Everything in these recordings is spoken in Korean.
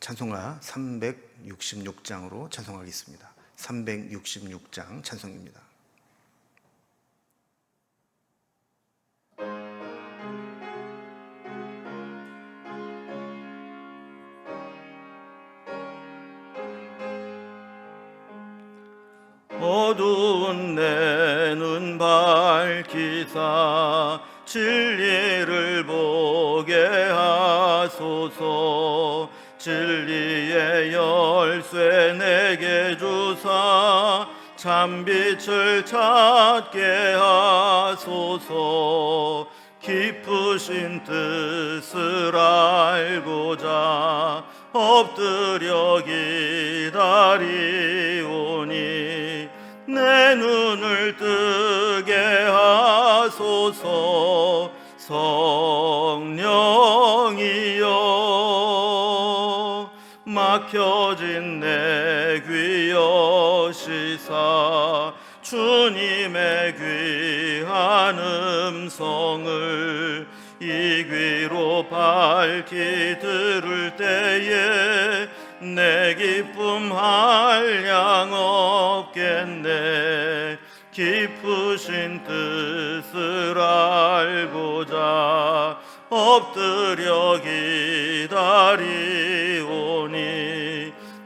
찬송가 366장으로 찬송하겠습니다. 366장 찬송입니다. 어두운 내 눈 밝히사 진리를 보게 하소서. 진리의 열쇠 내게 주사 참빛을 찾게 하소서. 깊으신 뜻을 알고자 엎드려 기다리오니 내 눈을 뜨게 하소서. 성령이여 막혀진 내 귀 여시사 주님의 귀한 음성을 이 귀로 밝히 들을 때에 내 기쁨 한량 없겠네. 깊으신 뜻을 알고자 엎드려 기다리오니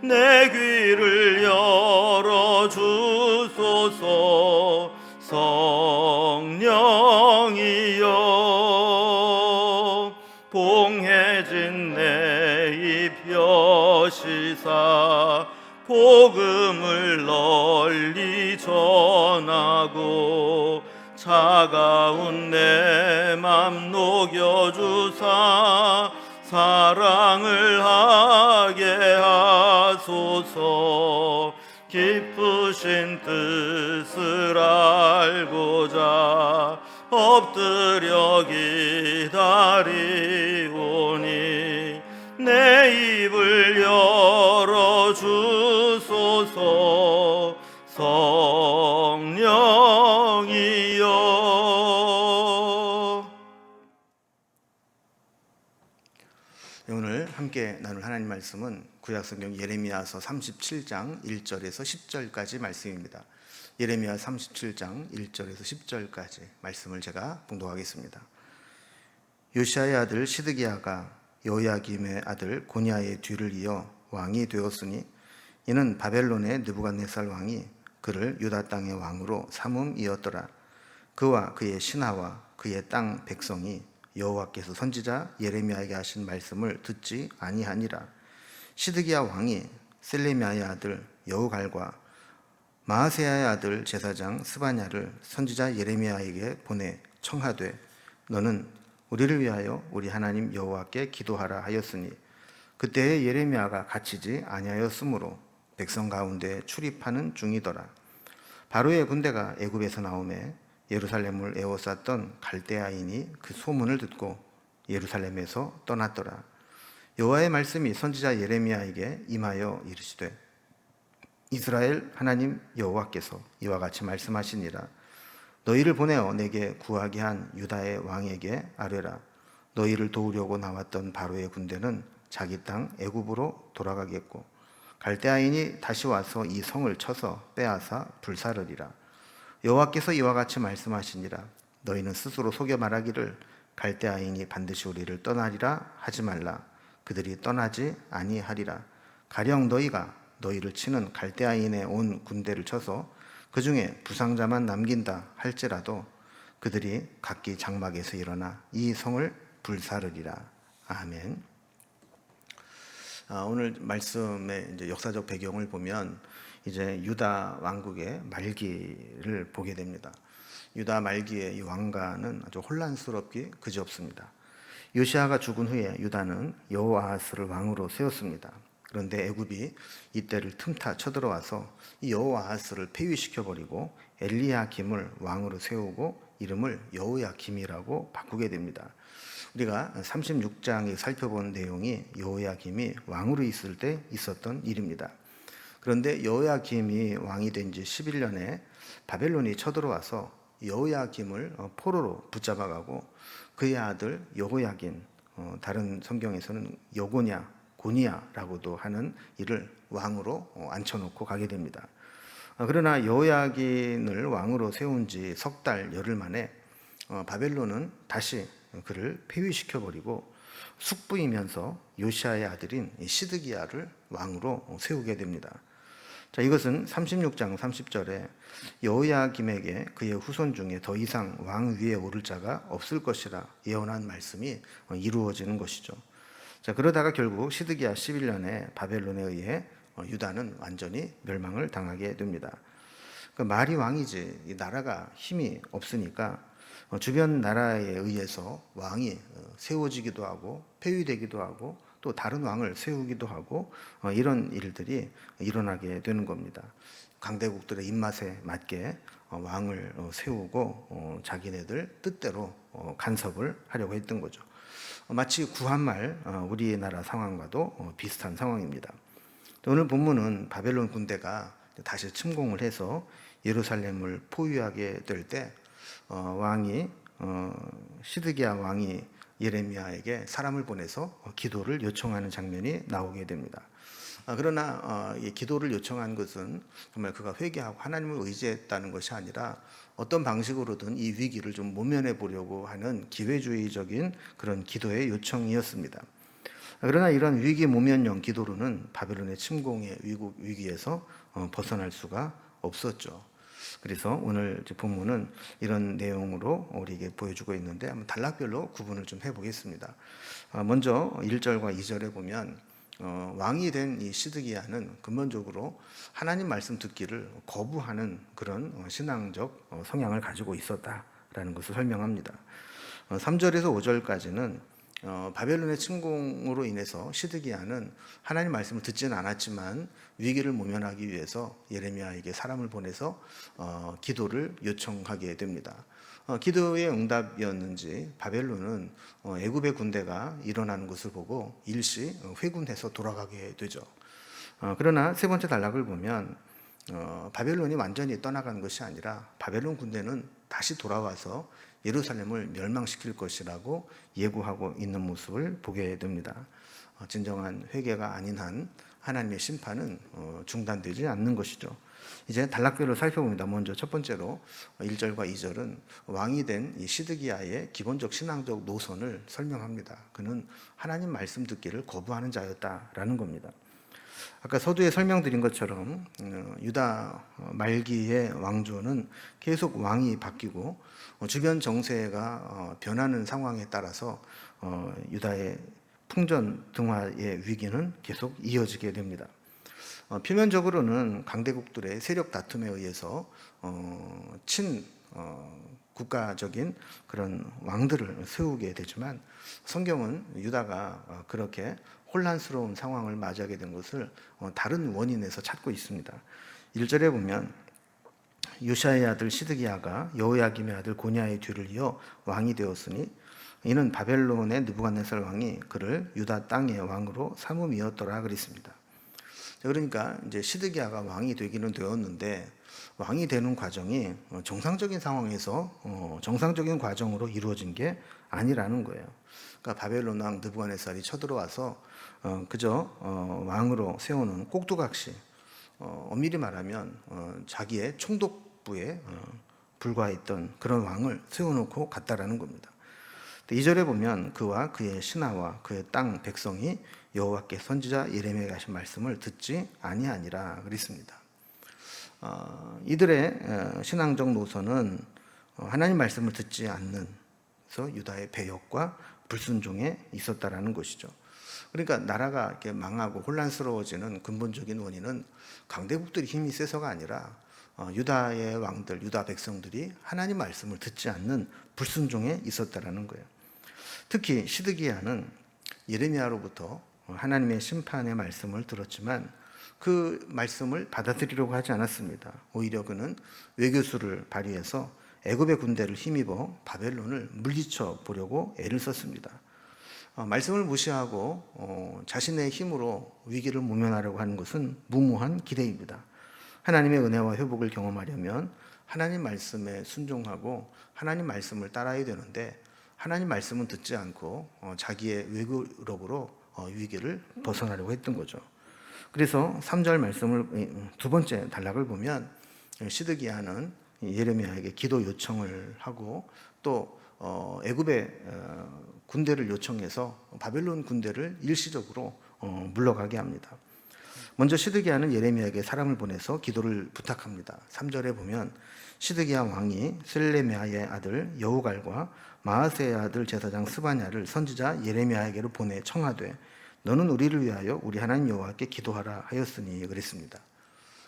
내 귀를 열어주소서. 성령이여 봉해진 내 입 여시사 복음을 널리 전하고 차가운 내 맘 녹여주사 사랑을 하게 하소서. 깊으신 뜻을 알고자 엎드려 기다리오니 내 입을 열어주소서. 성령이여. 오늘 함께 나눌 하나님 말씀은 구약성경 예레미야서 37장 1절에서 10절까지 말씀입니다. 예레미야 37장 1절에서 10절까지 말씀을 제가 봉독하겠습니다. 요시야의 아들 시드기야가 여호야김의 아들 고니야의 뒤를 이어 왕이 되었으니 이는 바벨론의 느부갓네살 왕이 그를 유다 땅의 왕으로 삼음이었더라. 그와 그의 신하와 그의 땅 백성이 여호와께서 선지자 예레미야에게 하신 말씀을 듣지 아니하니라. 시드기야 왕이 셀레미야의 아들 여우갈과 마아세야의 아들 제사장 스바냐를 선지자 예레미야에게 보내 청하되 너는 우리를 위하여 우리 하나님 여호와께 기도하라 하였으니 그때에 예레미야가 갇히지 아니하였으므로 백성 가운데 출입하는 중이더라. 바로의 군대가 애굽에서 나오매 예루살렘을 에워쌌던 갈대아인이 그 소문을 듣고 예루살렘에서 떠났더라. 여호와의 말씀이 선지자 예레미야에게 임하여 이르시되 이스라엘 하나님 여호와께서 이와 같이 말씀하시니라. 너희를 보내어 내게 구하게 한 유다의 왕에게 아뢰라. 너희를 도우려고 나왔던 바로의 군대는 자기 땅 애굽으로 돌아가겠고 갈대아인이 다시 와서 이 성을 쳐서 빼앗아 불사르리라. 여호와께서 이와 같이 말씀하시니라. 너희는 스스로 속여 말하기를 갈대아인이 반드시 우리를 떠나리라 하지 말라. 그들이 떠나지 아니하리라. 가령 너희가 너희를 치는 갈대아인의 온 군대를 쳐서 그 중에 부상자만 남긴다 할지라도 그들이 각기 장막에서 일어나 이 성을 불사르리라. 아멘. 오늘 말씀의 이제 역사적 배경을 보면 이제 유다 왕국의 말기를 보게 됩니다. 유다 말기의 이 왕가는 아주 혼란스럽기 그지없습니다. 요시야가 죽은 후에 유다는 여호아하스를 왕으로 세웠습니다. 그런데 애굽이 이때를 틈타 쳐들어와서 이 여호아하스를 폐위시켜버리고 엘리야김을 왕으로 세우고 이름을 여호야김이라고 바꾸게 됩니다. 우리가 36장에 살펴본 내용이 여호야김이 왕으로 있을 때 있었던 일입니다. 그런데 여호야김이 왕이 된 지 11년에 바벨론이 쳐들어와서 여호야김을 포로로 붙잡아가고 그의 아들 여호야긴, 다른 성경에서는 여고냐 고니야라고도 하는 이를 왕으로 앉혀놓고 가게 됩니다. 그러나 여호야긴을 왕으로 세운 지 석 달 열흘 만에 바벨론은 다시 그를 폐위시켜버리고 숙부이면서 요시아의 아들인 시드기야를 왕으로 세우게 됩니다. 자, 이것은 36장 30절에 여호야김에게 그의 후손 중에 더 이상 왕 위에 오를 자가 없을 것이라 예언한 말씀이 이루어지는 것이죠. 자, 그러다가 결국 시드기야 11년에 바벨론에 의해 유다는 완전히 멸망을 당하게 됩니다. 그러니까 말이 왕이지 이 나라가 힘이 없으니까 주변 나라에 의해서 왕이 세워지기도 하고 폐위되기도 하고 또 다른 왕을 세우기도 하고 이런 일들이 일어나게 되는 겁니다. 강대국들의 입맛에 맞게 왕을 세우고 자기네들 뜻대로 간섭을 하려고 했던 거죠. 마치 구한말 우리나라 상황과도 비슷한 상황입니다. 오늘 본문은 바벨론 군대가 다시 침공을 해서 예루살렘을 포위하게 될 때 왕이 시드기야 왕이 예레미야에게 사람을 보내서 기도를 요청하는 장면이 나오게 됩니다. 그러나 이 기도를 요청한 것은 정말 그가 회개하고 하나님을 의지했다는 것이 아니라 어떤 방식으로든 이 위기를 좀 모면해 보려고 하는 기회주의적인 그런 기도의 요청이었습니다. 그러나 이런 위기 모면형 기도로는 바벨론의 침공의 위기에서 벗어날 수가 없었죠. 그래서 오늘 본문은 이런 내용으로 우리에게 보여주고 있는데 한번 단락별로 구분을 좀 해보겠습니다. 먼저 1절과 2절에 보면 왕이 된 이 시드기야는 근본적으로 하나님 말씀 듣기를 거부하는 그런 신앙적 성향을 가지고 있었다라는 것을 설명합니다. 3절에서 5절까지는 바벨론의 침공으로 인해서 시드기야는 하나님 말씀을 듣지는 않았지만 위기를 모면하기 위해서 예레미야에게 사람을 보내서 기도를 요청하게 됩니다. 기도의 응답이었는지 바벨론은 애굽의 군대가 일어나는 것을 보고 일시 회군해서 돌아가게 되죠. 그러나 세 번째 단락을 보면 바벨론이 완전히 떠나간 것이 아니라 바벨론 군대는 다시 돌아와서 예루살렘을 멸망시킬 것이라고 예고하고 있는 모습을 보게 됩니다. 진정한 회개가 아닌 한 하나님의 심판은 중단되지 않는 것이죠. 이제 단락별로 살펴봅니다. 먼저 첫 번째로 1절과 2절은 왕이 된 이 시드기야의 기본적 신앙적 노선을 설명합니다. 그는 하나님 말씀 듣기를 거부하는 자였다라는 겁니다. 아까 서두에 설명드린 것처럼 유다 말기의 왕조는 계속 왕이 바뀌고 주변 정세가 변하는 상황에 따라서 유다의 풍전등화의 위기는 계속 이어지게 됩니다. 표면적으로는 강대국들의 세력 다툼에 의해서 친 국가적인 그런 왕들을 세우게 되지만 성경은 유다가 그렇게 혼란스러운 상황을 맞이하게 된 것을 다른 원인에서 찾고 있습니다. 1절에 보면 요시아의 아들 시드기야가 여호야김의 아들 고냐의 뒤를 이어 왕이 되었으니 이는 바벨론의 느부갓네살 왕이 그를 유다 땅의 왕으로 삼음이었더라 그랬습니다. 그러니까 이제 시드기야가 왕이 되기는 되었는데 왕이 되는 과정이 정상적인 상황에서 정상적인 과정으로 이루어진 게 아니라는 거예요. 그러니까 바벨론 왕 느부갓네살이 쳐들어와서 그저 왕으로 세우는 꼭두각시, 엄밀히 말하면 자기의 총독부에 불과했던 그런 왕을 세워놓고 갔다라는 겁니다. 2절에 보면 그와 그의 신하와 그의 땅 백성이 여호와께 선지자 예레미야가 하신 말씀을 듣지 아니하니라 그랬습니다. 이들의 신앙적 노선은 하나님 말씀을 듣지 않는 그래서 유다의 배역과 불순종에 있었다라는 것이죠. 그러니까 나라가 이렇게 망하고 혼란스러워지는 근본적인 원인은 강대국들이 힘이 세서가 아니라 유다의 왕들, 유다 백성들이 하나님 말씀을 듣지 않는 불순종에 있었다라는 거예요. 특히 시드기야는 예레미야로부터 하나님의 심판의 말씀을 들었지만 그 말씀을 받아들이려고 하지 않았습니다. 오히려 그는 외교수를 발휘해서 애굽의 군대를 힘입어 바벨론을 물리쳐 보려고 애를 썼습니다. 말씀을 무시하고 자신의 힘으로 위기를 모면하려고 하는 것은 무모한 기대입니다. 하나님의 은혜와 회복을 경험하려면 하나님 말씀에 순종하고 하나님 말씀을 따라야 되는데 하나님 말씀은 듣지 않고 자기의 외교력으로 위기를 벗어나려고 했던 거죠. 그래서 3절 말씀을 두 번째 단락을 보면 시드기야는 예레미야에게 기도 요청을 하고 또 애굽의 군대를 요청해서 바벨론 군대를 일시적으로 물러가게 합니다. 먼저 시드기야는 예레미야에게 사람을 보내서 기도를 부탁합니다. 3절에 보면 시드기야 왕이 셀레미야의 아들 여우갈과 마아세의 아들 제사장 스바냐를 선지자 예레미야에게로 보내 청하되 너는 우리를 위하여 우리 하나님 여호와께 기도하라 하였으니 그랬습니다.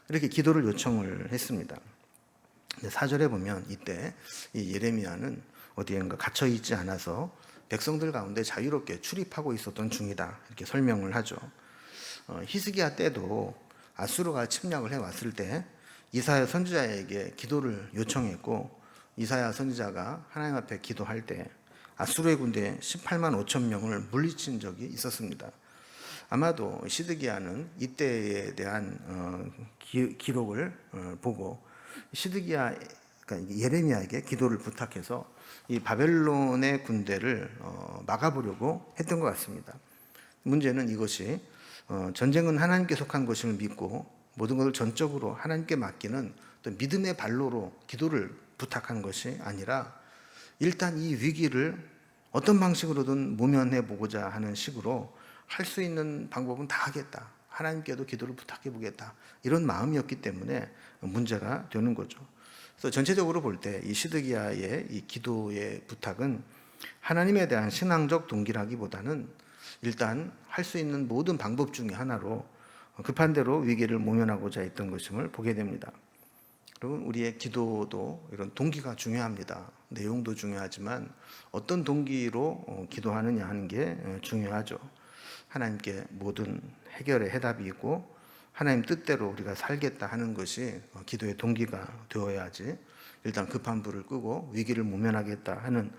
이렇게 기도를 요청을 했습니다. 4절에 보면 이때 이 예레미야는 어디엔가 갇혀 있지 않아서 백성들 가운데 자유롭게 출입하고 있었던 중이다 이렇게 설명을 하죠. 히스기야 때도 아수르가 침략을 해왔을 때 이사야 선지자에게 기도를 요청했고 이사야 선지자가 하나님 앞에 기도할 때 아수르의 군대 18만 5천 명을 물리친 적이 있었습니다. 아마도 시드기야는 이때에 대한 기록을 보고 시드기야 그러니까 예레미야에게 기도를 부탁해서 이 바벨론의 군대를 막아보려고 했던 것 같습니다. 문제는 이것이 전쟁은 하나님께 속한 것임을 믿고 모든 것을 전적으로 하나님께 맡기는 또 믿음의 발로로 기도를 부탁하는 것이 아니라 일단 이 위기를 어떤 방식으로든 모면해 보고자 하는 식으로 할 수 있는 방법은 다 하겠다. 하나님께도 기도를 부탁해 보겠다. 이런 마음이었기 때문에 문제가 되는 거죠. 그래서 전체적으로 볼 때 이 시드기야의 이 기도의 부탁은 하나님에 대한 신앙적 동기라기보다는 일단 할 수 있는 모든 방법 중에 하나로 급한 대로 위기를 모면하고자 했던 것임을 보게 됩니다. 여러분, 우리의 기도도 이런 동기가 중요합니다. 내용도 중요하지만 어떤 동기로 기도하느냐 하는 게 중요하죠. 하나님께 모든 해결의 해답이 있고 하나님 뜻대로 우리가 살겠다 하는 것이 기도의 동기가 되어야지 일단 급한 불을 끄고 위기를 모면하겠다 하는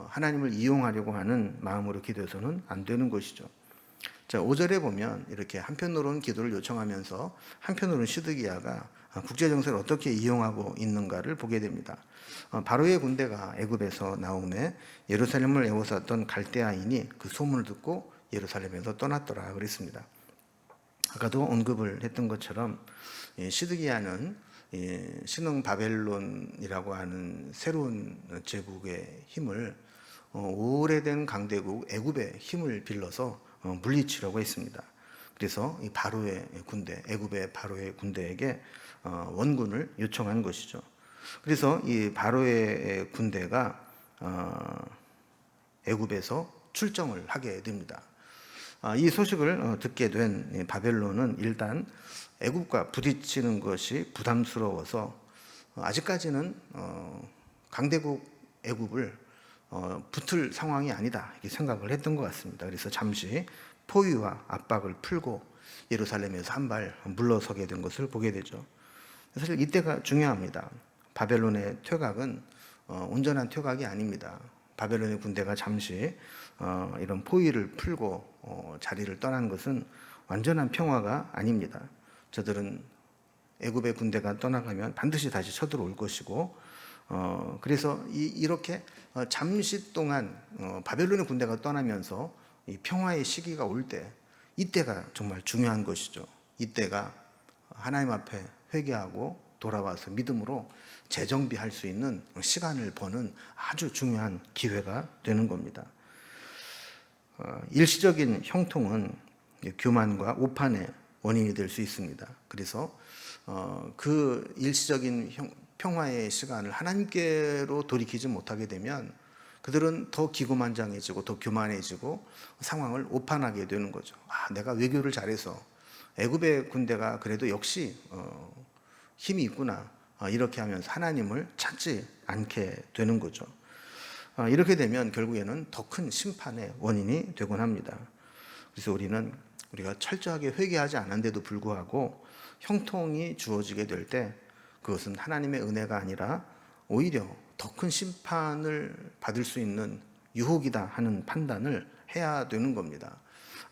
하나님을 이용하려고 하는 마음으로 기도해서는 안 되는 것이죠. 자, 5절에 보면 이렇게 한편으로는 기도를 요청하면서 한편으로는 시드기야가 국제정세를 어떻게 이용하고 있는가를 보게 됩니다. 바로의 군대가 애굽에서 나오매 예루살렘을 에워쌌던 갈대아인이 그 소문을 듣고 예루살렘에서 떠났더라 그랬습니다. 아까도 언급을 했던 것처럼 시드기야는 신흥 바벨론이라고 하는 새로운 제국의 힘을 오래된 강대국 애굽의 힘을 빌려서 물리치려고 했습니다. 그래서 이 바로의 군대, 애굽의 바로의 군대에게 원군을 요청한 것이죠. 그래서 이 바로의 군대가 애굽에서 출정을 하게 됩니다. 이 소식을 듣게 된 바벨론은 일단 애굽과 부딪히는 것이 부담스러워서 아직까지는 강대국 애굽을 붙을 상황이 아니다 이렇게 생각을 했던 것 같습니다. 그래서 잠시 포위와 압박을 풀고 예루살렘에서 한 발 물러서게 된 것을 보게 되죠. 사실 이때가 중요합니다. 바벨론의 퇴각은 온전한 퇴각이 아닙니다. 바벨론의 군대가 잠시 이런 포위를 풀고 자리를 떠난 것은 완전한 평화가 아닙니다. 저들은 애굽의 군대가 떠나가면 반드시 다시 쳐들어올 것이고 그래서 이렇게 잠시 동안 바벨론의 군대가 떠나면서 이 평화의 시기가 올 때 이때가 정말 중요한 것이죠. 이때가 하나님 앞에 회개하고 돌아와서 믿음으로 재정비할 수 있는 시간을 버는 아주 중요한 기회가 되는 겁니다. 일시적인 형통은 교만과 오판의 원인이 될 수 있습니다. 그래서 그 일시적인 평화의 시간을 하나님께로 돌이키지 못하게 되면 그들은 더 기고만장해지고 더 교만해지고 상황을 오판하게 되는 거죠. 내가 외교를 잘해서 애굽의 군대가 그래도 역시 힘이 있구나 이렇게 하면서 하나님을 찾지 않게 되는 거죠. 이렇게 되면 결국에는 더 큰 심판의 원인이 되곤 합니다. 그래서 우리가 철저하게 회개하지 않은데도 불구하고 형통이 주어지게 될 때 그것은 하나님의 은혜가 아니라 오히려 더 큰 심판을 받을 수 있는 유혹이다 하는 판단을 해야 되는 겁니다.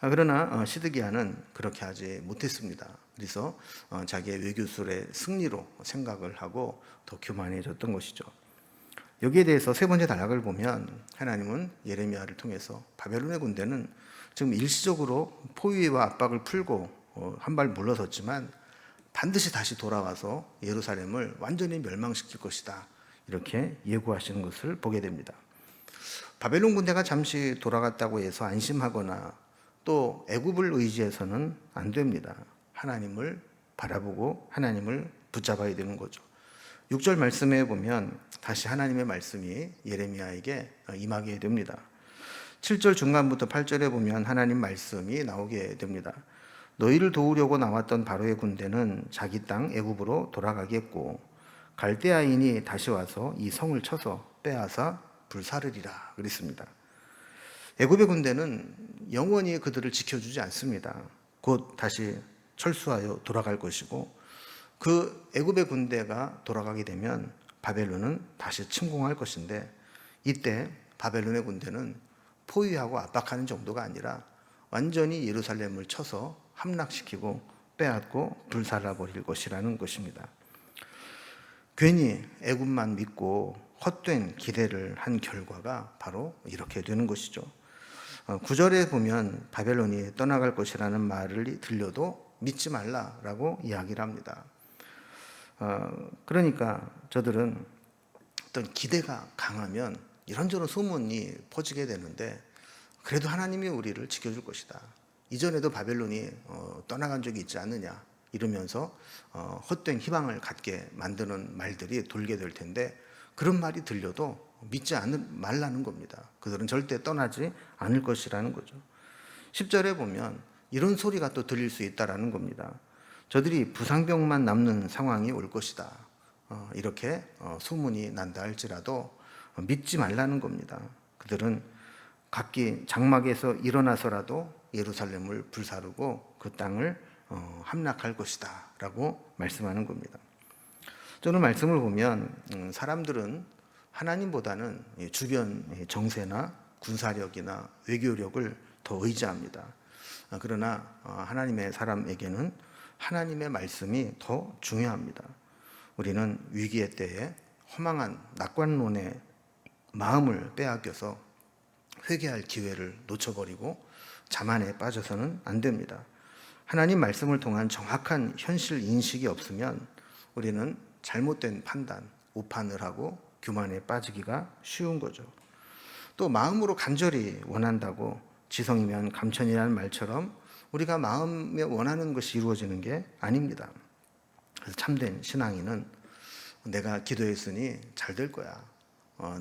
그러나 시드기야는 그렇게 하지 못했습니다. 그래서 자기의 외교술의 승리로 생각을 하고 더 교만해졌던 것이죠. 여기에 대해서 세 번째 단락을 보면 하나님은 예레미야를 통해서 바벨론의 군대는 지금 일시적으로 포위와 압박을 풀고 한 발 물러섰지만 반드시 다시 돌아와서 예루살렘을 완전히 멸망시킬 것이다. 이렇게 예고하시는 것을 보게 됩니다. 바벨론 군대가 잠시 돌아갔다고 해서 안심하거나 또 애굽을 의지해서는 안 됩니다. 하나님을 바라보고 하나님을 붙잡아야 되는 거죠. 6절 말씀에 보면 다시 하나님의 말씀이 예레미야에게 임하게 됩니다. 7절 중간부터 8절에 보면 하나님 말씀이 나오게 됩니다. 너희를 도우려고 나왔던 바로의 군대는 자기 땅 애굽으로 돌아가겠고 갈대아인이 다시 와서 이 성을 쳐서 빼앗아 불사르리라 그랬습니다. 애굽의 군대는 영원히 그들을 지켜주지 않습니다. 곧 다시 철수하여 돌아갈 것이고 그 애굽의 군대가 돌아가게 되면 바벨론은 다시 침공할 것인데 이때 바벨론의 군대는 포위하고 압박하는 정도가 아니라 완전히 예루살렘을 쳐서 함락시키고 빼앗고 불살라 버릴 것이라는 것입니다. 괜히 애굽만 믿고 헛된 기대를 한 결과가 바로 이렇게 되는 것이죠. 9절에 보면 바벨론이 떠나갈 것이라는 말을 들려도 믿지 말라라고 이야기를 합니다. 그러니까 저들은 어떤 기대가 강하면 이런저런 소문이 퍼지게 되는데 그래도 하나님이 우리를 지켜줄 것이다. 이전에도 바벨론이 떠나간 적이 있지 않느냐 이러면서 헛된 희망을 갖게 만드는 말들이 돌게 될 텐데 그런 말이 들려도 믿지 말라는 겁니다. 그들은 절대 떠나지 않을 것이라는 거죠. 10절에 보면 이런 소리가 또 들릴 수 있다라는 겁니다. 저들이 부상병만 남는 상황이 올 것이다. 이렇게 소문이 난다 할지라도 믿지 말라는 겁니다. 그들은 각기 장막에서 일어나서라도 예루살렘을 불사르고 그 땅을 함락할 것이다 라고 말씀하는 겁니다. 저는 말씀을 보면 사람들은 하나님보다는 주변 정세나 군사력이나 외교력을 더 의지합니다. 그러나 하나님의 사람에게는 하나님의 말씀이 더 중요합니다. 우리는 위기의 때에 허망한 낙관론의 마음을 빼앗겨서 회개할 기회를 놓쳐버리고 자만에 빠져서는 안 됩니다. 하나님 말씀을 통한 정확한 현실 인식이 없으면 우리는 잘못된 판단, 오판을 하고 교만에 빠지기가 쉬운 거죠. 또 마음으로 간절히 원한다고 지성이면 감천이라는 말처럼 우리가 마음에 원하는 것이 이루어지는 게 아닙니다. 그래서 참된 신앙인은 내가 기도했으니 잘 될 거야.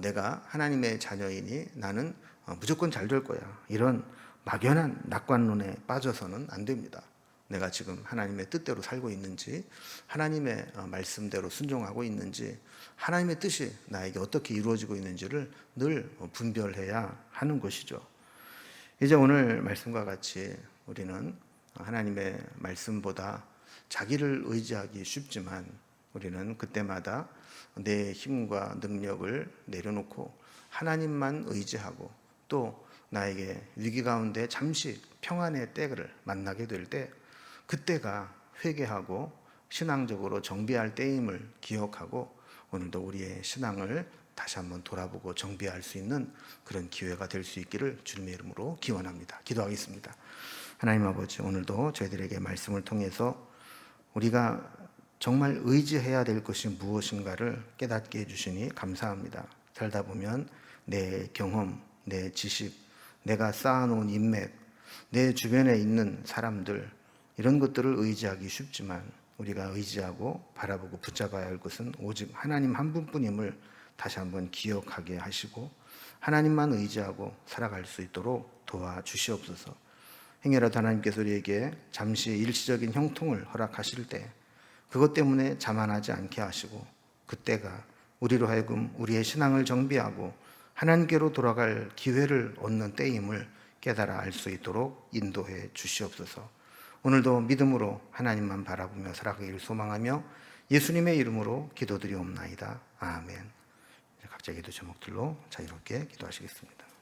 내가 하나님의 자녀이니 나는 무조건 잘 될 거야. 이런 막연한 낙관론에 빠져서는 안 됩니다. 내가 지금 하나님의 뜻대로 살고 있는지, 하나님의 말씀대로 순종하고 있는지, 하나님의 뜻이 나에게 어떻게 이루어지고 있는지를 늘 분별해야 하는 것이죠. 이제 오늘 말씀과 같이 우리는 하나님의 말씀보다 자기를 의지하기 쉽지만 우리는 그때마다 내 힘과 능력을 내려놓고 하나님만 의지하고 또 나에게 위기 가운데 잠시 평안의 때를 만나게 될 때 그때가 회개하고 신앙적으로 정비할 때임을 기억하고 오늘도 우리의 신앙을 다시 한번 돌아보고 정비할 수 있는 그런 기회가 될 수 있기를 주님의 이름으로 기원합니다. 기도하겠습니다. 하나님 아버지, 오늘도 저희들에게 말씀을 통해서 우리가 정말 의지해야 될 것이 무엇인가를 깨닫게 해주시니 감사합니다. 살다 보면 내 경험, 내 지식, 내가 쌓아놓은 인맥, 내 주변에 있는 사람들 이런 것들을 의지하기 쉽지만 우리가 의지하고 바라보고 붙잡아야 할 것은 오직 하나님 한 분뿐임을 다시 한번 기억하게 하시고 하나님만 의지하고 살아갈 수 있도록 도와주시옵소서. 행여라도 하나님께서 우리에게 잠시 일시적인 형통을 허락하실 때 그것 때문에 자만하지 않게 하시고 그때가 우리로 하여금 우리의 신앙을 정비하고 하나님께로 돌아갈 기회를 얻는 때임을 깨달아 알 수 있도록 인도해 주시옵소서. 오늘도 믿음으로 하나님만 바라보며 살아가기를 소망하며 예수님의 이름으로 기도드리옵나이다. 아멘. 각자 기도 제목들로 자유롭게 기도하시겠습니다.